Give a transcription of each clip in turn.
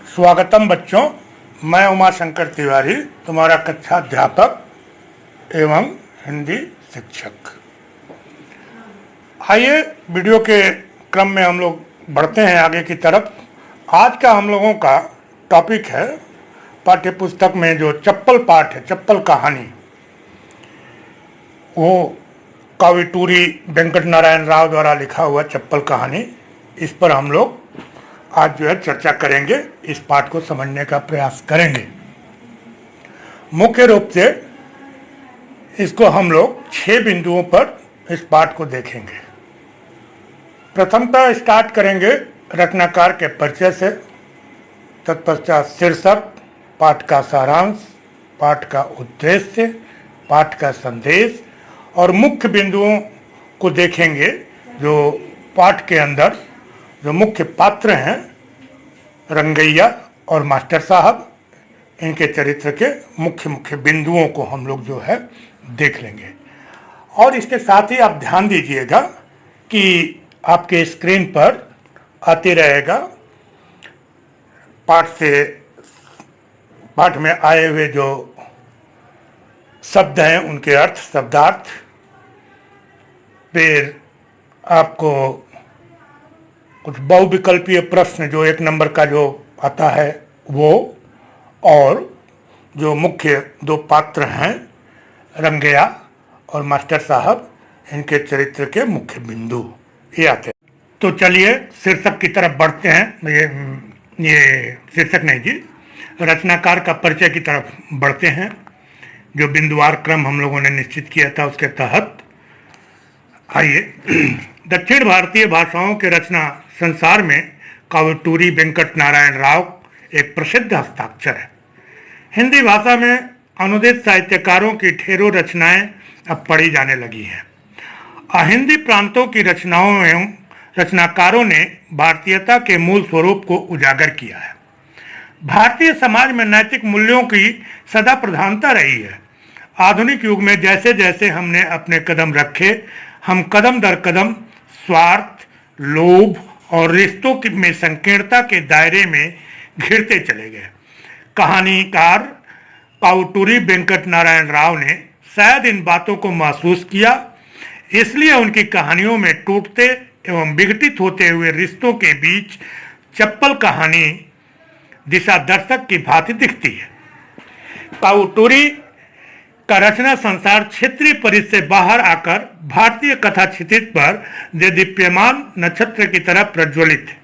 स्वागतम बच्चों, मैं उमाशंकर तिवारी, तुम्हारा कक्षा अध्यापक एवं हिंदी शिक्षक। आइए वीडियो के क्रम में हम लोग बढ़ते हैं आगे की तरफ। आज का हम लोगों का टॉपिक है पाठ्य पुस्तक में जो चप्पल पाठ है, चप्पल कहानी, वो काविटूरी वेंकट नारायण राव द्वारा लिखा हुआ चप्पल कहानी। इस पर हम लोग आज जो है चर्चा करेंगे, इस पाठ को समझने का प्रयास करेंगे। मुख्य रूप से इसको हम लोग 6 बिंदुओं पर इस पाठ को देखेंगे। प्रथमतः स्टार्ट करेंगे रचनाकार के परिचय से, तत्पश्चात शीर्षक, पाठ का सारांश, पाठ का उद्देश्य, पाठ का संदेश और मुख्य बिंदुओं को देखेंगे। जो पाठ के अंदर जो मुख्य पात्र हैं, रंगैया और मास्टर साहब, इनके चरित्र के मुख्य बिंदुओं को हम लोग जो है देख लेंगे। और इसके साथ ही आप ध्यान दीजिएगा कि आपके स्क्रीन पर आते रहेगा पाठ में आए हुए जो शब्द हैं, उनके अर्थ, शब्दार्थ, फिर आपको कुछ बहुविकल्पीय प्रश्न जो 1 नंबर का जो आता है वो, और जो मुख्य 2 पात्र हैं रंगैया और मास्टर साहब, इनके चरित्र के मुख्य बिंदु ये आते हैं। तो चलिए शीर्षक की तरफ बढ़ते हैं। ये शीर्षक नहीं जी, रचनाकार का परिचय की तरफ बढ़ते हैं। जो बिंदुवार क्रम हम लोगों ने निश्चित किया था उसके तहत आइए। दक्षिण भारतीय भाषाओं के रचना संसार में काविटूरी वेंकट नारायण राव एक प्रसिद्ध हस्ताक्षर है। हिंदी भाषा में अनुदित साहित्यकारों की ढेरों रचनाएं अब पढ़ी जाने लगी हैं। अहिंदी प्रांतों की रचनाओं एवं रचनाकारों ने भारतीयता के मूल स्वरूप को उजागर किया है। भारतीय समाज में नैतिक मूल्यों की सदा प्रधानता रही है। आधुनिक युग में जैसे जैसे हमने अपने कदम रखे, हम कदम दर कदम स्वार्थ, लोभ और रिश्तों में संकीर्णता के दायरे में घिरते चले गए। कहानीकार काविटूरी वेंकट नारायण राव ने शायद इन बातों को महसूस किया, इसलिए उनकी कहानियों में टूटते एवं विघटित होते हुए रिश्तों के बीच चप्पल कहानी दिशा दर्शक की भांति दिखती है। काविटूरी का रचना संसार क्षेत्रीय परिधि से बाहर आकर भारतीय कथा क्षितिज पर देदीप्यमान नक्षत्र की तरह प्रज्वलित है।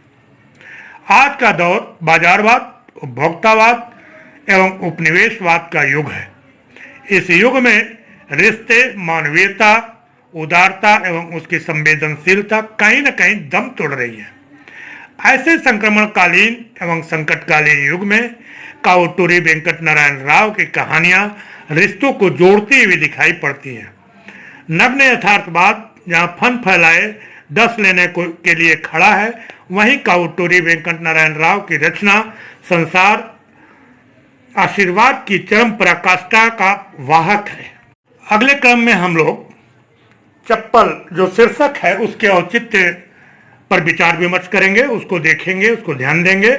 आज का दौर बाजारवाद, उपभोक्तावाद एवं उपनिवेशवाद का युग है। इस युग में रिश्ते, मानवीयता, उदारता एवं उसकी संवेदनशीलता कहीं न कहीं दम तोड़ रही है। ऐसे संक्रमणकालीन एवं संकटकालीन युग में काविटूरी वेंकट नारायण राव की कहानियां रिश्तों को जोड़ती हुई दिखाई पड़ती हैं। नग्न यथार्थवाद जहां फन फैलाए 10 लेने के लिए खड़ा है, वहीं काविटूरी वेंकट नारायण राव की रचना संसार आशीर्वाद की चरम पराकाष्ठा का वाहक है। अगले क्रम में हम लोग चप्पल जो शीर्षक है उसके औचित्य पर विचार विमर्श करेंगे, उसको देखेंगे, उसको ध्यान देंगे।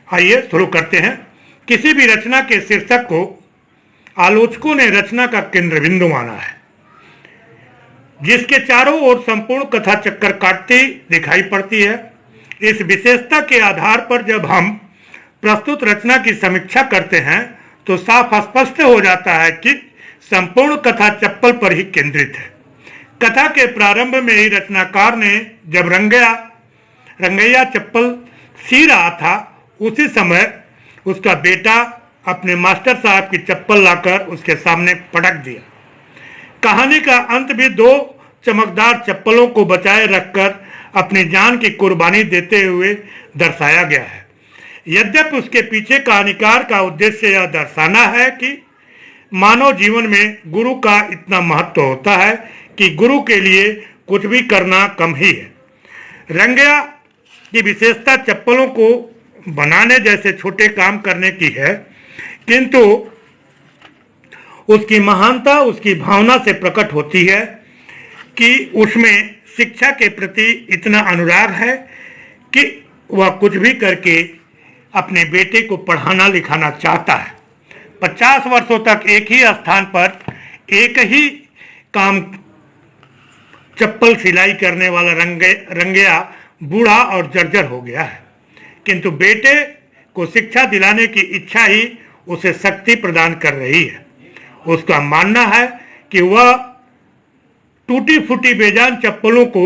आइए शुरू करते हैं। किसी भी रचना के शीर्षक को आलोचकों ने रचना का केंद्र बिंदु माना है, जिसके चारों ओर संपूर्ण कथा चक्कर काटती दिखाई पड़ती है। इस विशेषता के आधार पर जब हम प्रस्तुत रचना की समीक्षा करते हैं तो साफ स्पष्ट हो जाता है कि संपूर्ण कथा चप्पल पर ही केंद्रित है। कथा के प्रारंभ में ही रचनाकार ने जब रंगैया चप्पल सी रहा था, उसी समय उसका बेटा अपने मास्टर साहब की चप्पल लाकर उसके सामने पटक दिया। कहानी का अंत भी 2 चमकदार चप्पलों को बचाए रखकर अपनी जान की कुर्बानी देते हुए दर्शाया गया है। यद्यपि उसके पीछे कहानीकार का उद्देश्य यह दर्शाना है कि मानव जीवन में गुरु का इतना महत्व होता है कि गुरु के लिए कुछ भी करना कम ही है। रंगैया की विशेषता चप्पलों को बनाने जैसे छोटे काम करने की है, किंतु उसकी महानता उसकी भावना से प्रकट होती है कि उसमें शिक्षा के प्रति इतना अनुराग है कि वह कुछ भी करके अपने बेटे को पढ़ाना लिखाना चाहता है। 50 वर्षों तक एक ही स्थान पर एक ही काम चप्पल सिलाई करने वाला रंगैया बूढ़ा और जर्जर हो गया है, किंतु बेटे को शिक्षा दिलाने की इच्छा ही उसे शक्ति प्रदान कर रही है। उसका मानना है कि वह टूटी फूटी बेजान चप्पलों को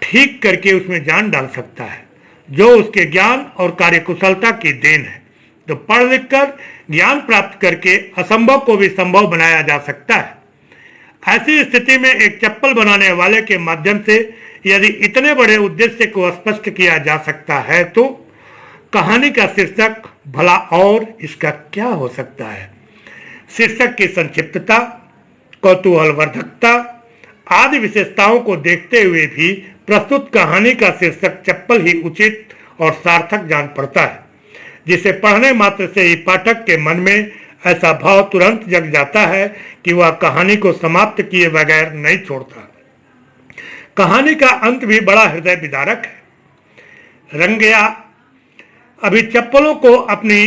ठीक करके उसमें जान डाल सकता है, जो उसके ज्ञान और कार्यकुशलता की देन है। तो पढ़ लिख कर ज्ञान प्राप्त करके असंभव को भी संभव बनाया जा सकता है। ऐसी स्थिति में एक चप्पल बनाने वाले के माध्यम से यदि इतने बड़े उद्देश्य को स्पष्ट किया जा सकता है तो कहानी का शीर्षक भला और इसका क्या हो सकता है। शीर्षक की संक्षिप्तता, कौतूहलवर्धकता आदि विशेषताओं को देखते हुए भी प्रस्तुत कहानी का शीर्षक चप्पल ही उचित और सार्थक जान पड़ता है, जिसे पढ़ने मात्र से ही पाठक के मन में ऐसा भाव तुरंत जग जाता है कि वह कहानी को समाप्त किए बगैर नहीं छोड़ता। कहानी का अंत भी बड़ा हृदय विदारक है। रंगैया अभी चप्पलों को अपनी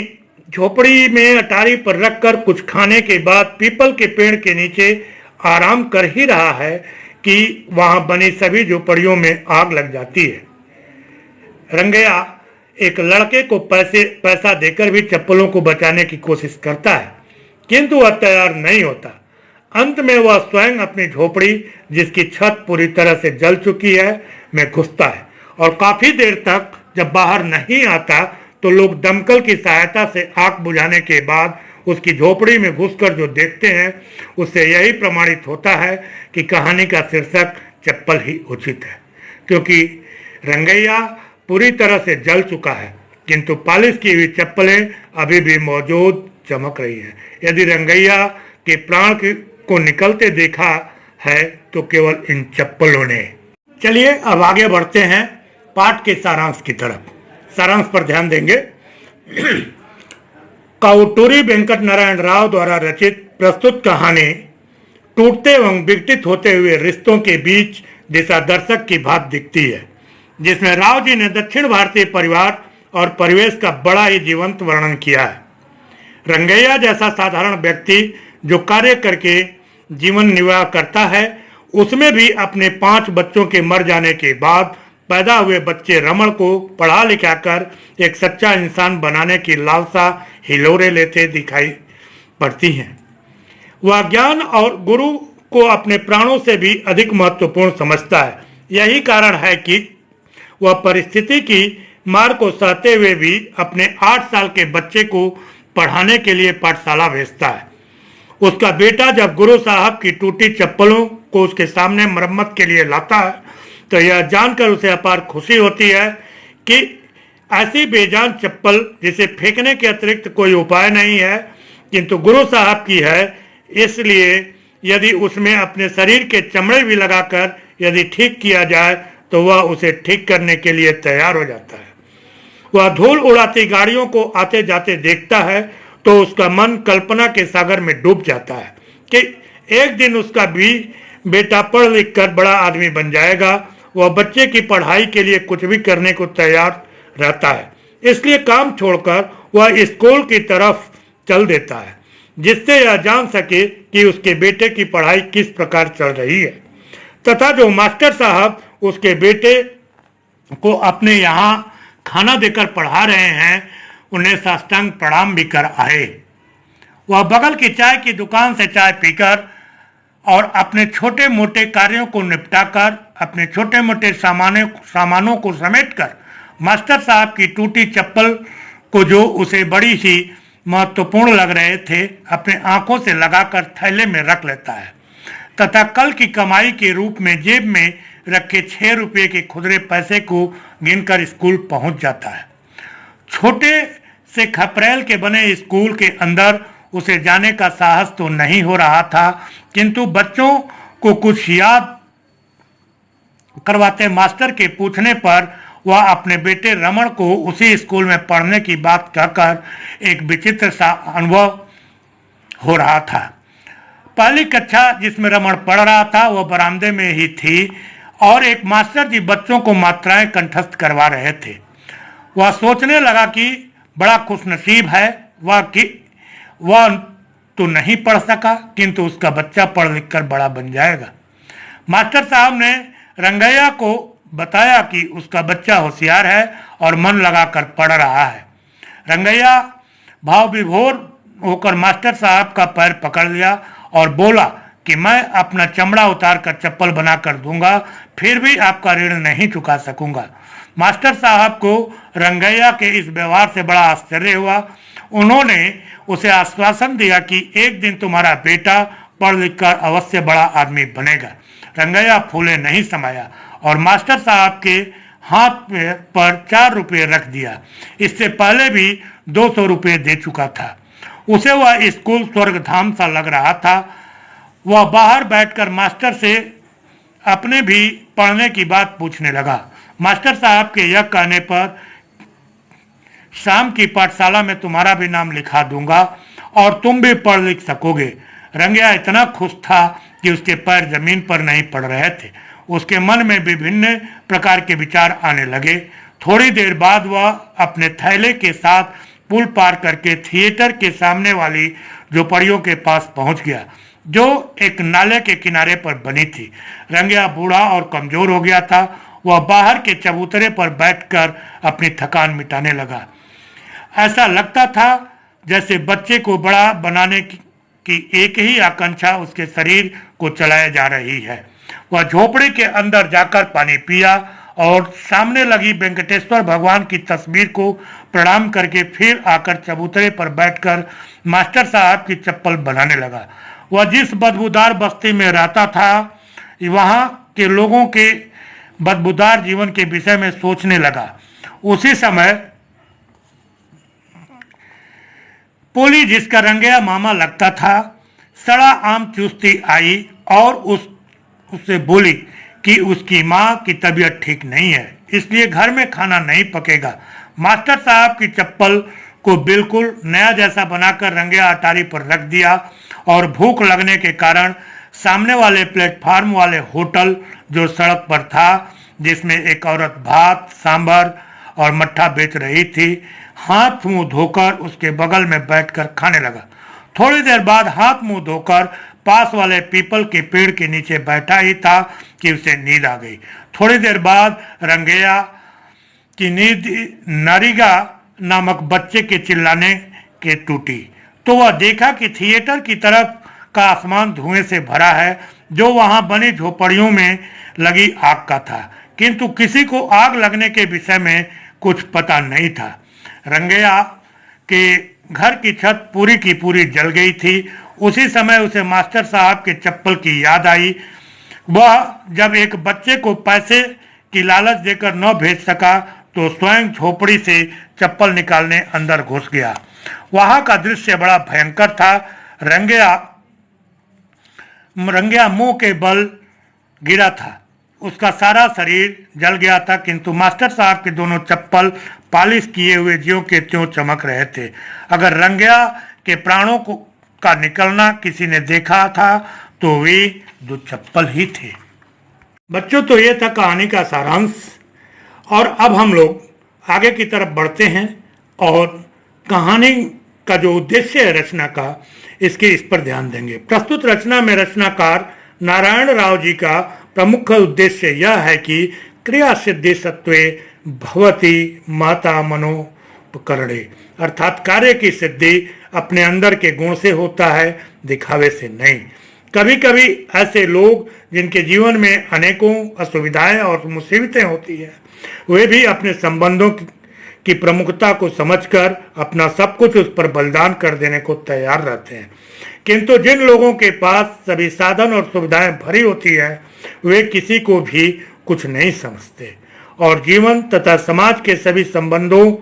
झोपड़ी में अटारी पर रखकर कुछ खाने के बाद पीपल के पेड़ के नीचे आराम कर ही रहा है कि वहां बनी सभी झोपड़ियों में आग लग जाती है। रंगैया एक लड़के को पैसा देकर भी चप्पलों को बचाने की कोशिश करता है, किंतु वह तैयार नहीं होता। अंत में वह स्वयं अपनी झोपड़ी, जिसकी छत पूरी तरह से जल चुकी है, में घुसता है और काफी देर तक जब बाहर नहीं आता तो लोग दमकल की सहायता से आग बुझाने के बाद उसकी झोपड़ी में घुसकर जो देखते हैं उससे यही प्रमाणित होता है कि कहानी का शीर्षक चप्पल ही उचित है, क्योंकि रंगैया पूरी तरह से जल चुका है, किंतु पालिश की हुई चप्पलें अभी भी मौजूद चमक रही हैं। यदि रंगैया के प्राण को निकलते देखा है तो केवल इन चप्पलों ने। चलिए अब आगे बढ़ते हैं पाठ के सारांश की तरफ। सारांश पर ध्यान देंगे। काउटूरी वेंकट नारायण राव द्वारा रचित प्रस्तुत कहानी टूटते एवं विघटित होते हुए रिश्तों के बीच दिशा दर्शक की भात दिखती है, जिसमें राव जी ने दक्षिण भारतीय परिवार और परिवेश का बड़ा ही जीवंत वर्णन किया है। रंगैया जैसा साधारण व्यक्ति जो कार्य करके जीवन निर्वाह करता है, उसमें भी अपने 5 बच्चों के मर जाने के बाद पैदा हुए बच्चे रमण को पढ़ा लिखा कर एक सच्चा इंसान बनाने की लालसा हिलोरे लेते दिखाई पड़ती हैं। वह ज्ञान और गुरु को अपने प्राणों से भी अधिक महत्वपूर्ण समझता है। यही कारण है कि वह परिस्थिति की मार को सहते हुए भी अपने 8 साल के बच्चे को पढ़ाने के लिए पाठशाला भेजता है। उसका बेटा जब गुरु साहब की टूटी चप्पलों को उसके सामने मरम्मत के लिए लाता है तो यह जानकर उसे अपार खुशी होती है कि ऐसी बेजान चप्पल जिसे फेंकने के अतिरिक्त कोई उपाय नहीं है, किंतु गुरु साहब की है, इसलिए यदि उसमें अपने शरीर के चमड़े भी लगाकर यदि ठीक किया जाए तो वह उसे ठीक करने के लिए तैयार हो जाता है। वह धूल उड़ाती गाड़ियों को आते जाते देखता है तो उसका मन कल्पना के सागर में डूब जाता है कि एक दिन उसका भी बेटा पढ़ लिख कर बड़ा आदमी बन जाएगा। वह बच्चे की पढ़ाई के लिए कुछ भी करने को तैयार रहता है, इसलिए काम छोड़कर वह स्कूल की तरफ चल देता है, जिससे यह जान सके कि उसके बेटे की पढ़ाई किस प्रकार चल रही है तथा जो मास्टर साहब उसके बेटे को अपने यहाँ खाना देकर पढ़ा रहे हैं उन्हें साष्टांग प्रणाम भी कर आए। वह बगल की चाय की दुकान से चाय पीकर और अपने छोटे मोटे कार्यों को निपटाकर अपने छोटे मोटे सामानों को समेटकर मास्टर साहब की टूटी चप्पल को जो उसे बड़ी ही महत्वपूर्ण लग रहे थे अपने आंखों से लगाकर थैले में रख लेता है तथा कल की कमाई के रूप में जेब में रखे 6 रुपये के खुदरे पैसे को गिनकर स्कूल पहुंच जाता है। छोटे से खपरेल के बने स्कूल के अंदर उसे जाने का साहस तो नहीं हो रहा था, किंतु बच्चों को कुछ याद करवाते मास्टर के पूछने पर वह अपने बेटे रमण को उसी स्कूल में पढ़ने की बात कहकर एक विचित्र सा अनुभव हो रहा था। पहली कक्षा जिसमें रमण पढ़ रहा था वह बरामदे में ही थी और एक मास्टर जी बच्चों को मात्राएं कंठस्थ करवा रहे थे। वह सोचने लगा कि बड़ा खुशनसीब है वह कि वह तो नहीं पढ़ सका, किंतु उसका बच्चा पढ़ लिख कर बड़ा बन जाएगा। मास्टर साहब ने रंगैया को बताया कि उसका बच्चा होशियार है और मन लगाकर पढ़ रहा है। रंगैया भाव विभोर होकर मास्टर साहब का पैर पकड़ लिया और बोला कि मैं अपना चमड़ा उतार कर चप्पल बनाकर दूंगा, फिर भी आपका ऋण नहीं चुका सकूंगा। मास्टर साहब को रंगैया के इस व्यवहार से बड़ा आश्चर्य हुआ। उन्होंने उसे आश्वासन दिया कि एक दिन तुम्हारा बेटा पढ़ लिख कर अवश्य बड़ा आदमी बनेगा। रंगैया फूले नहीं समाया और मास्टर साहब के हाथ पर 4 रुपये रख दिया। इससे पहले भी 200 रुपये दे चुका था। उसे वह स्कूल स्वर्गधाम सा लग रहा था। वह बाहर बैठकर मास्टर से अपने भी पढ़ने की बात पूछने लगा। मास्टर साहब के यह कहने पर शाम की पाठशाला में तुम्हारा भी नाम लिखा दूंगा और तुम भी पढ़ लिख सकोगे। रंगैया इतना खुश था कि उसके पैर जमीन पर नहीं पड़ रहे थे। उसके मन में विभिन्न प्रकार के विचार आने लगे। थोड़ी देर बाद वह अपने थैले के साथ पुल पार करके थिएटर के सामने वाली झोपड़ियों के पास पहुंच गया, जो एक नाले के किनारे पर बनी थी। रंगैया बूढ़ा और कमजोर हो गया था। वह बाहर के चबूतरे पर बैठकर अपनी थकान मिटाने लगा। ऐसा लगता था जैसे बच्चे को बड़ा बनाने की एक ही आकांक्षा उसके शरीर को चलाए जा रही है। वह झोपड़ी के अंदर जाकर पानी पिया और सामने लगी वेंकटेश्वर भगवान की तस्वीर को प्रणाम करके फिर आकर चबूतरे पर बैठकर मास्टर साहब की चप्पल बनाने लगा। वह जिस बदबूदार बस्ती में रहता था, वहाँ के लोगों के बदबूदार जीवन के विषय में सोचने लगा। उसी समय पोली, जिसका रंगैया मामा लगता था, सड़ा आम चूसती आई और उससे बोली कि उसकी माँ की तबीयत ठीक नहीं है, इसलिए घर में खाना नहीं पकेगा। मास्टर साहब की चप्पल को बिल्कुल नया जैसा बनाकर रंगैया अटारी पर रख दिया और भूख लगने के कारण सामने वाले प्लेटफार्म वाले होटल जो सड़क पर था, जिसमें एक औरत भात, सांभर और मट्ठा बेच रही थी, हाथ मुंह धोकर उसके बगल में बैठकर खाने लगा। थोड़ी देर बाद हाथ मुंह धोकर पास वाले पीपल के पेड़ के नीचे बैठा ही था कि उसे नींद आ गई। थोड़ी देर बाद रंगैया की नींद नरिगा नामक बच्चे के चिल्लाने के टूटी, तो वह देखा कि थिएटर की तरफ का आसमान धुएं से भरा है, जो वहां बनी झोपड़ियों में लगी आग का था, किंतु किसी को आग लगने के विषय में कुछ पता नहीं था। रंगैया के घर की छत पूरी की पूरी जल गई थी। उसी समय उसे मास्टर साहब के चप्पल की याद आई। वह जब एक बच्चे को पैसे की लालच देकर न भेज सका तो स्वयं झोपड़ी से चप्पल निकालने अंदर घुस गया। वहां का दृश्य बड़ा भयंकर था। रंगैया मुंह के बल गिरा था। उसका सारा शरीर जल गया था, किंतु मास्टर साहब के दोनों चप्पल पालिश किए हुए ज्यों के त्यों चमक रहे थे। अगर रंगैया के प्राणों का निकलना किसी ने देखा था तो वे 2 चप्पल ही थे। बच्चों, तो ये था कहानी का सारांश और अब हम लोग आगे की तरफ बढ़ते हैं और कहानी का जो उद्देश्य है रचना का, इस पर ध्यान देंगे। प्रस्तुत रचना में रचनाकार नारायण राव जी का प्रमुख उद्देश्य यह है कि क्रिया सिद्धि सत्वे भवती माता मनोपकरणे, अर्थात कार्य की सिद्धि अपने अंदर के गुण से होता है, दिखावे से नहीं। कभी कभी ऐसे लोग जिनके जीवन में अनेकों असुविधाएं और मुसीबतें होती है, वे भी अपने संबंधों की प्रमुखता को समझकर अपना सब कुछ उस पर बलिदान कर देने को तैयार रहते हैं। किंतु जिन लोगों के पास सभी साधन और सुविधाएं भरी होती है, वे किसी को भी कुछ नहीं समझते और जीवन तथा समाज के सभी संबंधों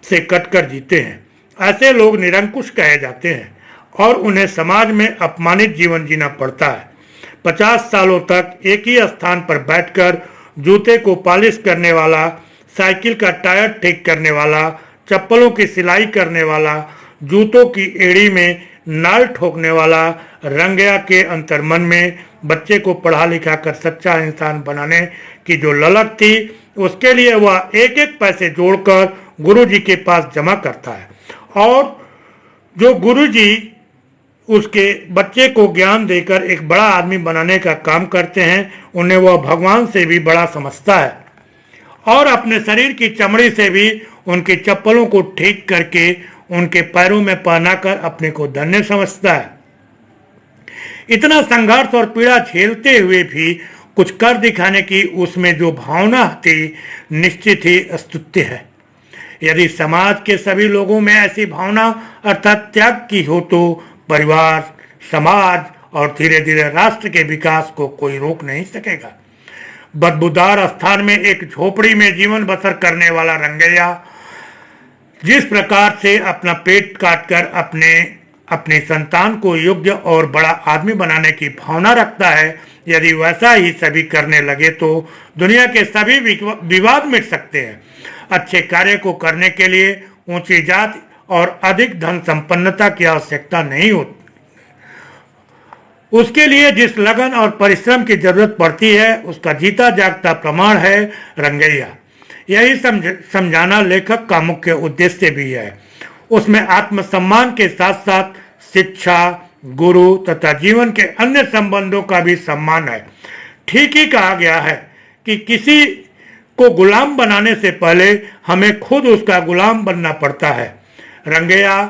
से कटकर जीते हैं। ऐसे लोग निरंकुश कहे जाते हैं और उन्हें समाज में अपमानित जीवन जीना पड़ता है। 50 सालों तक एक ही स्थान पर बैठकर जूते को पॉलिश करने वाला, साइकिल का टायर ठीक करने वाला, चप्पलों की सिलाई करने वाला, जूतों की एड़ी में नाल ठोकने वाला रंगैया के अंतर्मन में बच्चे को पढ़ा लिखा कर सच्चा इंसान बनाने की जो ललक थी, उसके लिए वह एक एक पैसे जोड़कर गुरु जी के पास जमा करता है और जो गुरु जी उसके बच्चे को ज्ञान देकर एक बड़ा आदमी बनाने का काम करते हैं, उन्हें वह भगवान से भी बड़ा समझता है और अपने शरीर की चमड़ी से भी उनकी चप्पलों को ठीक करके उनके पैरों में पहनाकर अपने को धन्य समझता है। इतना संघर्ष और पीड़ा झेलते हुए भी कुछ कर दिखाने की उसमें जो भावना थी, निश्चित ही स्तुत्य है। यदि समाज के सभी लोगों में ऐसी भावना अर्थात त्याग की हो तो परिवार, समाज और धीरे धीरे राष्ट्र के विकास को कोई रोक नहीं सकेगा। बदबूदार स्थान में एक झोपड़ी में जीवन बसर करने वाला रंगैया जिस प्रकार से अपना पेट काटकर अपने संतान को योग्य और बड़ा आदमी बनाने की भावना रखता है, यदि वैसा ही सभी करने लगे तो दुनिया के सभी विवाद मिट सकते हैं। अच्छे कार्य को करने के लिए ऊंची जात और अधिक धन संपन्नता की आवश्यकता नहीं होती। उसके लिए जिस लगन और परिश्रम की जरूरत पड़ती है उसका जीता जागता प्रमाण है रंगैया। यही समझाना लेखक का मुख्य उद्देश्य भी है। उसमें आत्मसम्मान के साथ साथ शिक्षा, गुरु तथा जीवन के अन्य संबंधों का भी सम्मान है। ठीक ही कहा गया है कि किसी को गुलाम बनाने से पहले हमें खुद उसका गुलाम बनना पड़ता है। रंगैया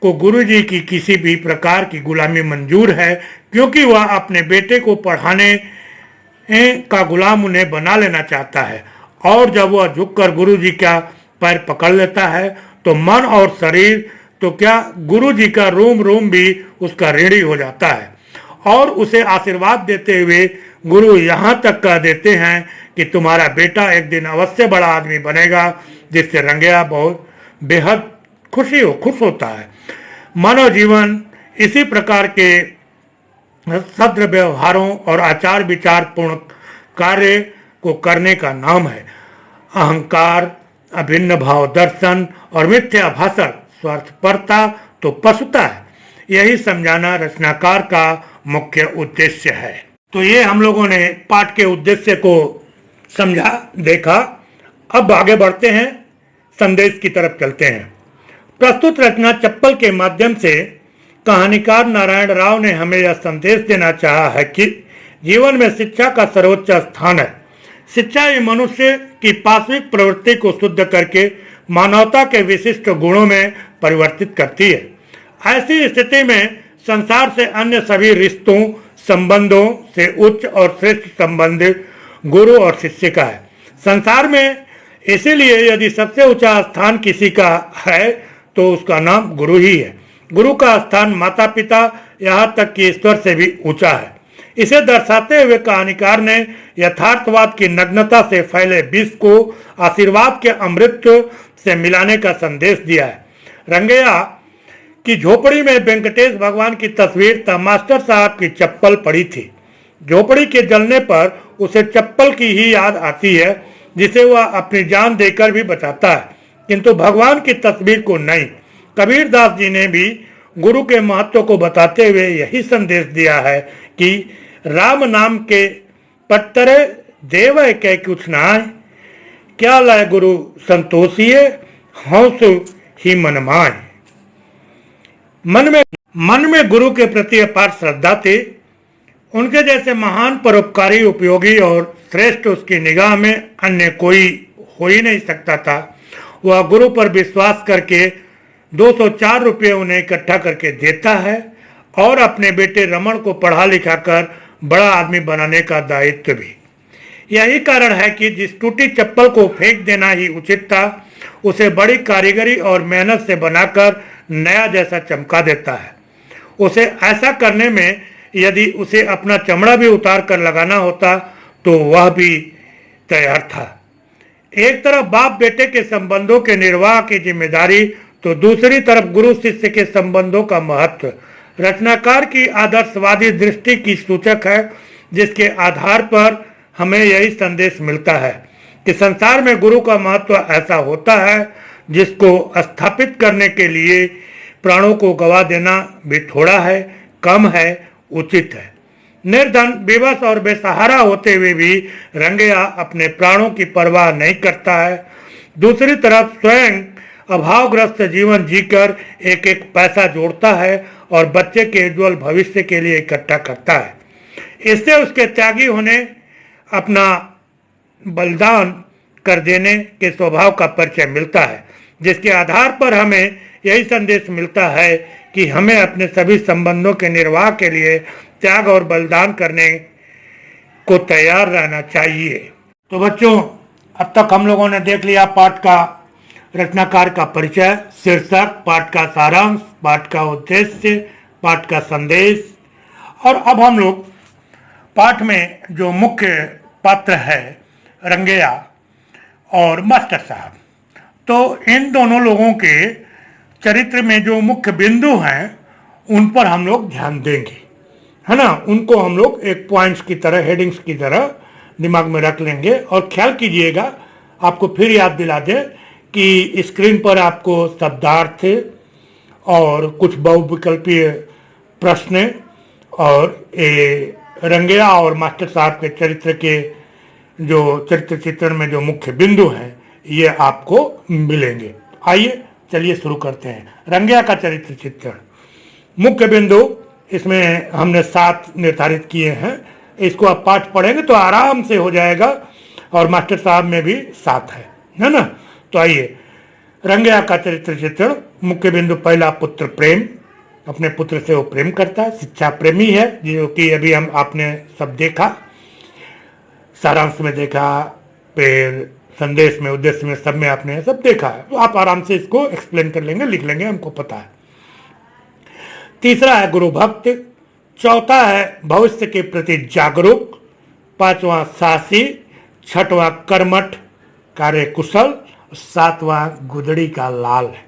को गुरु जी की किसी भी प्रकार की गुलामी मंजूर है, क्योंकि वह अपने बेटे को पढ़ाने का गुलाम उन्हें बना लेना चाहता है और जब वह झुककर गुरु जी का पैर पकड़ लेता है तो मन और शरीर तो क्या गुरु जी का रोम रोम भी उसका ऋणी हो जाता है और उसे आशीर्वाद देते हुए गुरु यहाँ तक कह देते हैं कि तुम्हारा बेटा एक दिन अवश्य बड़ा आदमी बनेगा, जिससे रंगैया बहुत बेहद खुश होता है। मानव जीवन इसी प्रकार के सद्र व्यवहारों और आचार विचार पूर्ण कार्य को करने का नाम है। अहंकार, अभिन्न भाव दर्शन और मिथ्या भाषण, स्वार्थपरता तो पशुता है। यही समझाना रचनाकार का मुख्य उद्देश्य है। तो ये हम लोगों ने पाठ के उद्देश्य को समझा, देखा। अब आगे बढ़ते हैं, संदेश की तरफ चलते हैं। प्रस्तुत रचना चप्पल के माध्यम से कहानीकार नारायण राव ने हमें यह संदेश देना चाहा है कि जीवन में शिक्षा का सर्वोच्च स्थान है। शिक्षा ही मनुष्य की पाश्विक प्रवृत्ति को शुद्ध करके मानवता के विशिष्ट गुणों में परिवर्तित करती है। ऐसी स्थिति में संसार से अन्य सभी रिश्तों संबंधों से उच्च और श्रेष्ठ संबंध गुरु और शिष्य का है संसार में। इसीलिए यदि सबसे ऊंचा स्थान किसी का है तो उसका नाम गुरु ही है। गुरु का स्थान माता पिता यहाँ तक कि ईश्वर से भी ऊंचा है। इसे दर्शाते हुए कहानीकार ने यथार्थवाद की नग्नता से फैले विष को आशीर्वाद के अमृत से मिलाने का संदेश दिया है। रंगैया की झोपड़ी में वेंकटेश भगवान की तस्वीर तथा मास्टर साहब की चप्पल पड़ी थी। झोपड़ी के जलने पर उसे चप्पल की ही याद आती है, जिसे वह अपनी जान देकर भी बचाता है, किंतु भगवान की तस्वीर को नहीं। कबीर दास जी ने भी गुरु के महत्व को बताते हुए यही संदेश दिया है कि राम नाम के पत्तरे देव के कुछ नाय, क्या लाए गुरु संतोषिए हंस ही मनमाए। मन में गुरु के प्रति अपार श्रद्धा थी। उनके जैसे महान परोपकारी, उपयोगी और श्रेष्ठ उसकी निगाह में अन्य कोई हो ही नहीं सकता था। वह गुरु पर विश्वास करके 204 रुपये उन्हें इकट्ठा करके देता है और अपने बेटे रमन को पढ़ा लिखा कर बड़ा आदमी बनाने का दायित्व भी। यही कारण है कि जिस टूटी चप्पल को फेंक देना ही उचित था, उसे बड़ी कारीगरी और मेहनत से बनाकर नया जैसा चमका देता है। उसे ऐसा करने में यदि उसे अपना चमड़ा भी उतार कर लगाना होता तो वह भी तैयार था। एक तरफ बाप बेटे के संबंधों के निर्वाह की जिम्मेदारी, तो दूसरी तरफ गुरु शिष्य के संबंधों का महत्व रचनाकार की आदर्शवादी दृष्टि की सूचक है, जिसके आधार पर हमें यही संदेश मिलता है कि संसार में गुरु का महत्व ऐसा होता है जिसको स्थापित करने के लिए प्राणों को गवा देना भी थोड़ा है, कम है, उचित है। निर्धन, बेबस और बेसहारा होते हुए भी रंगैया अपने प्राणों की परवाह नहीं करता है। दूसरी तरफ स्वयं अभावग्रस्त जीवन जीकर एक एक पैसा जोड़ता है और बच्चे के उज्जवल भविष्य के लिए इकट्ठा करता है। इससे उसके त्यागी होने, अपना बलिदान कर देने के स्वभाव का परिचय मिलता है, जिसके आधार पर हमें यही संदेश मिलता है कि हमें अपने सभी संबंधों के निर्वाह के लिए त्याग और बलिदान करने को तैयार रहना चाहिए। तो बच्चों, अब तक हम लोगों ने देख लिया पाठ का रचनाकार का परिचय, शीर्षक, पाठ का सारांश, पाठ का उद्देश्य, पाठ का संदेश, और अब हम लोग पाठ में जो मुख्य पात्र है रंगैया और मास्टर साहब, तो इन दोनों लोगों के चरित्र में जो मुख्य बिंदु हैं उन पर हम लोग ध्यान देंगे, है ना। उनको हम लोग एक पॉइंट्स की तरह, हेडिंग्स की तरह दिमाग में रख लेंगे। और ख्याल कीजिएगा, आपको फिर याद दिला दें कि स्क्रीन पर आपको शब्दार्थ और कुछ बहुविकल्पीय प्रश्न और रंगैया और मास्टर साहब के चरित्र के जो चरित्र चित्रण में जो मुख्य बिंदु हैं ये आपको मिलेंगे। आइए चलिए शुरू करते हैं। रंगैया का चरित्र चित्रण, मुख्य बिंदु इसमें हमने 7 निर्धारित किए हैं। इसको आप पाठ पढ़ेंगे तो आराम से हो जाएगा, और मास्टर साहब में भी 7 है ना। तो आइए, रंगैया का चरित्र चित्रण। मुख्य बिंदु पहला, पुत्र प्रेम। अपने पुत्र से वो प्रेम करता है, शिक्षा प्रेमी है, जो कि अभी हम आपने सब देखा, सारांश में देखा, फिर संदेश में, उद्देश्य में, सब में आपने सब देखा है। तो आप आराम से इसको एक्सप्लेन कर लेंगे, लिख लेंगे, हमको पता है। तीसरा है गुरु भक्त। चौथा है भविष्य के प्रति जागरूक। पांचवा साहसी। छठवां कर्मठ कार्य कुशल। सातवां गुदड़ी का लाल है।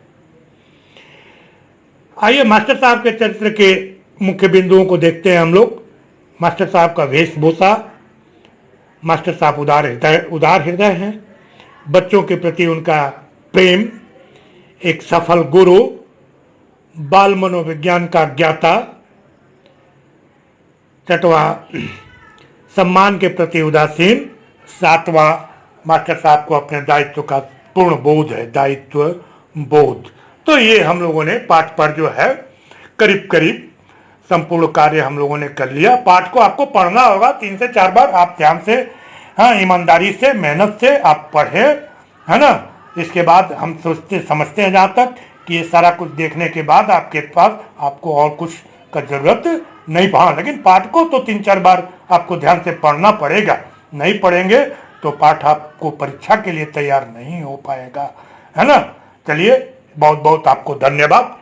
आइए मास्टर साहब के चरित्र के मुख्य बिंदुओं को देखते हैं हम लोग। मास्टर साहब का वेशभूषा। मास्टर साहब उदार हृदय हैं। बच्चों के प्रति उनका प्रेम, एक सफल गुरु, बाल मनोविज्ञान का ज्ञाता। छठवां सम्मान के प्रति उदासीन। सातवां मास्टर साहब को अपने दायित्व का पूर्ण बोध है, दायित्व बोध। तो ये हम लोगों ने पाठ पर जो है करीब करीब संपूर्ण कार्य हम लोगों ने कर लिया। पाठ को आपको पढ़ना होगा 3 से 4 बार। आप ध्यान से, हाँ, ईमानदारी से, मेहनत से आप पढ़ें, है ना। इसके बाद हम समझते हैं जहाँ तक कि ये सारा कुछ देखने के बाद आपके पास आपको और कुछ का जरूरत नहीं पड़ा। लेकिन पाठ को तो 3-4 बार आपको ध्यान से पढ़ना पड़ेगा। नहीं पढ़ेंगे तो पाठ आपको परीक्षा के लिए तैयार नहीं हो पाएगा, है ना। चलिए, बहुत बहुत आपको धन्यवाद।